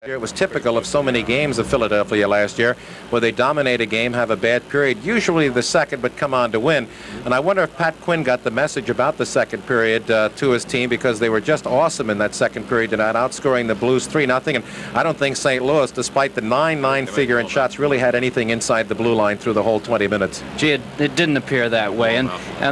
It was typical of so many games of Philadelphia last year, where they dominate a game, have a bad period, usually the second, but come on to win. And I wonder if Pat Quinn got the message about the second period to his team, because they were just awesome in that second period tonight, outscoring the Blues 3-0. And I don't think St. Louis, despite the 9-9 figure in shots, really had anything inside the blue line through the whole 20 minutes. Gee, it didn't appear that way. And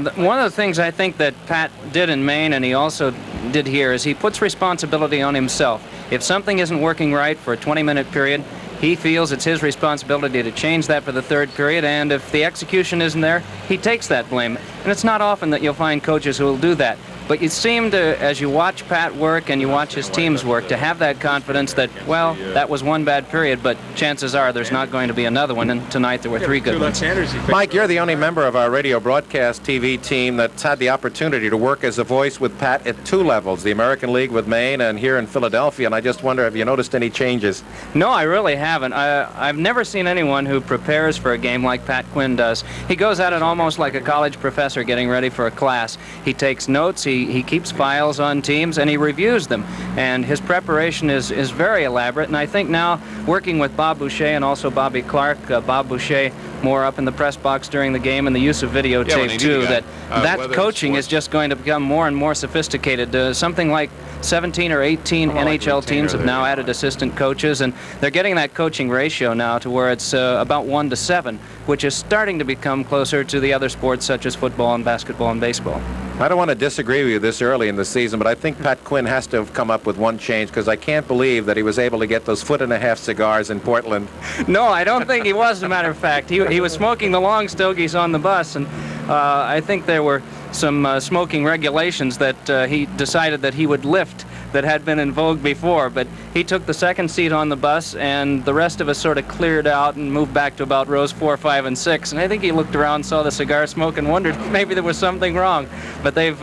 one of the things I think that Pat did in Maine, and he also did here, is he puts responsibility on himself. If something isn't working right for a 20-minute period, he feels it's his responsibility to change that for the third period, and if the execution isn't there, he takes that blame. And it's not often that you'll find coaches who will do that. But you seem to, as you watch Pat work and you watch his teams work, to have that confidence that, well, that was one bad period, but chances are there's not going to be another one, and tonight there were three good ones. Mike, you're the only member of our radio broadcast TV team that's had the opportunity to work as a voice with Pat at two levels, the American League with Maine and here in Philadelphia, and I just wonder, have you noticed any changes? No, I really haven't. I've never seen anyone who prepares for a game like Pat Quinn does. He goes at it almost like a college professor getting ready for a class. He takes notes, he keeps files on teams, and he reviews them. And his preparation is very elaborate, and I think now, working with Bob Boucher and also Bobby Clark, Bob Boucher more up in the press box during the game, and the use of videotape too, that coaching is just going to become more and more sophisticated. Something like 17 or 18 NHL teams have now added assistant coaches, and they're getting that coaching ratio now to where it's about 1 to 7, which is starting to become closer to the other sports such as football and basketball and baseball. I don't want to disagree with you this early in the season, but I think Pat Quinn has to have come up with one change, because I can't believe that he was able to get those 1.5-foot cigars in Portland. No, I don't think he was, as a matter of fact. He was smoking the long stogies on the bus, and I think there were some smoking regulations that he decided that he would lift that had been in vogue before, but he took the second seat on the bus, and the rest of us sort of cleared out and moved back to about rows 4, 5, and 6, and I think he looked around, saw the cigar smoke, and wondered if maybe there was something wrong. But they've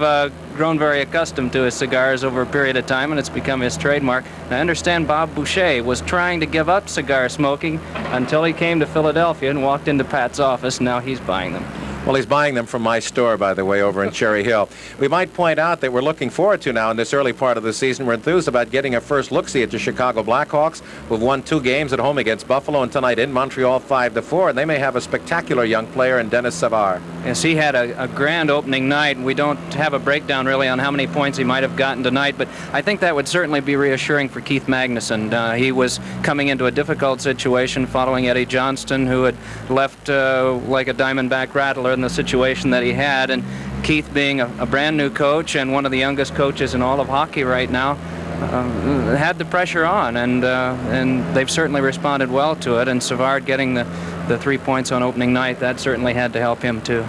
grown very accustomed to his cigars over a period of time, and it's become his trademark. And I understand Bob Boucher was trying to give up cigar smoking until he came to Philadelphia and walked into Pat's office, and now he's buying them. Well, he's buying them from my store, by the way, over in Cherry Hill. We might point out that we're looking forward to now in this early part of the season. We're enthused about getting a first look-see at the Chicago Blackhawks, who've won 2 games at home against Buffalo and tonight in Montreal 5-4, and they may have a spectacular young player in Dennis Savard. Yes, he had a grand opening night. We don't have a breakdown really on how many points he might have gotten tonight, but I think that would certainly be reassuring for Keith Magnuson. He was coming into a difficult situation following Eddie Johnston, who had left like a diamondback rattler in the situation that he had, and Keith, being a brand new coach and one of the youngest coaches in all of hockey right now, had the pressure on, and they've certainly responded well to it, and Savard getting the 3 points on opening night, that certainly had to help him too.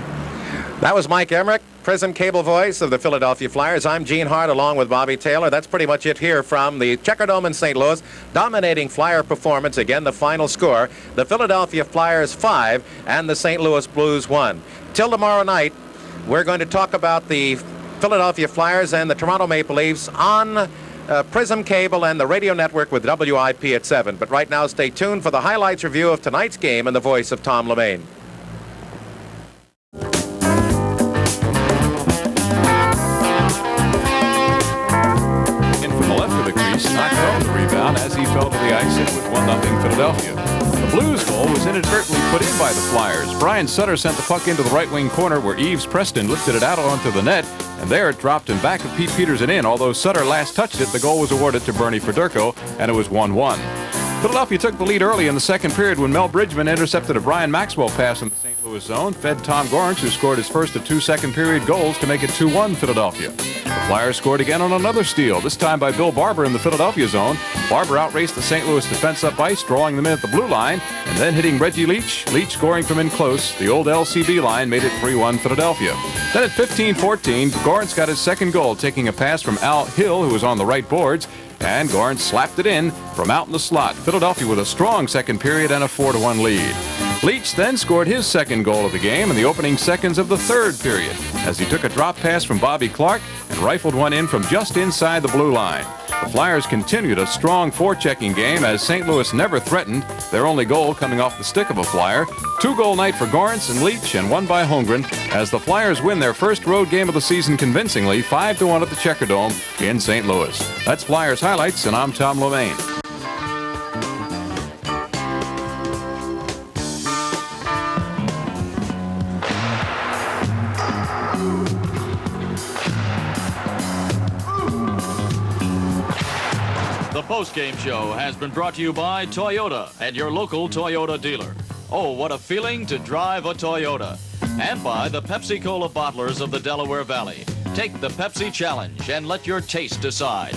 That was Mike Emrick, PRISM cable voice of the Philadelphia Flyers. I'm Gene Hart along with Bobby Taylor. That's pretty much it here from the Checkerdome in St. Louis. Dominating Flyer performance. Again, the final score, the Philadelphia Flyers 5 and the St. Louis Blues 1. Till tomorrow night, we're going to talk about the Philadelphia Flyers and the Toronto Maple Leafs on PRISM Cable and the radio network with WIP at 7. But right now, stay tuned for the highlights review of tonight's game and the voice of Tom Lemaine. Knocked home the rebound as he fell to the ice, and with 1-0 Philadelphia. The Blues goal was inadvertently put in by the Flyers. Brian Sutter sent the puck into the right wing corner where Yves Preston lifted it out onto the net, and there it dropped in back of Pete Peters and in. Although Sutter last touched it, the goal was awarded to Bernie Federko, and it was 1-1. Philadelphia took the lead early in the second period when Mel Bridgman intercepted a Brian Maxwell pass in the St. Louis zone, fed Tom Gorrinch, who scored his first of 2 second-period goals to make it 2-1 Philadelphia. The Flyers scored again on another steal, this time by Bill Barber in the Philadelphia zone. Barber outraced the St. Louis defense up ice, drawing them in at the blue line, and then hitting Reggie Leach. Leach scoring from in close. The old LCB line made it 3-1 Philadelphia. Then at 15-14, Gorrinch got his second goal, taking a pass from Al Hill, who was on the right boards, and Gorrinch slapped it in from out in the slot. Philadelphia with a strong second period and a 4-1 lead. Leach then scored his second goal of the game in the opening seconds of the third period as he took a drop pass from Bobby Clark and rifled one in from just inside the blue line. The Flyers continued a strong forechecking game as St. Louis never threatened, their only goal coming off the stick of a Flyer. 2-goal night for Gorrinch and Leach, and one by Holmgren as the Flyers win their first road game of the season convincingly, 5-1 at the Checkerdome in St. Louis. That's Flyers highlights, and I'm Tom Lemaine. postgame show has been brought to you by Toyota and your local Toyota dealer. Oh, what a feeling to drive a Toyota. And by the Pepsi-Cola bottlers of the Delaware Valley. Take the Pepsi Challenge and let your taste decide.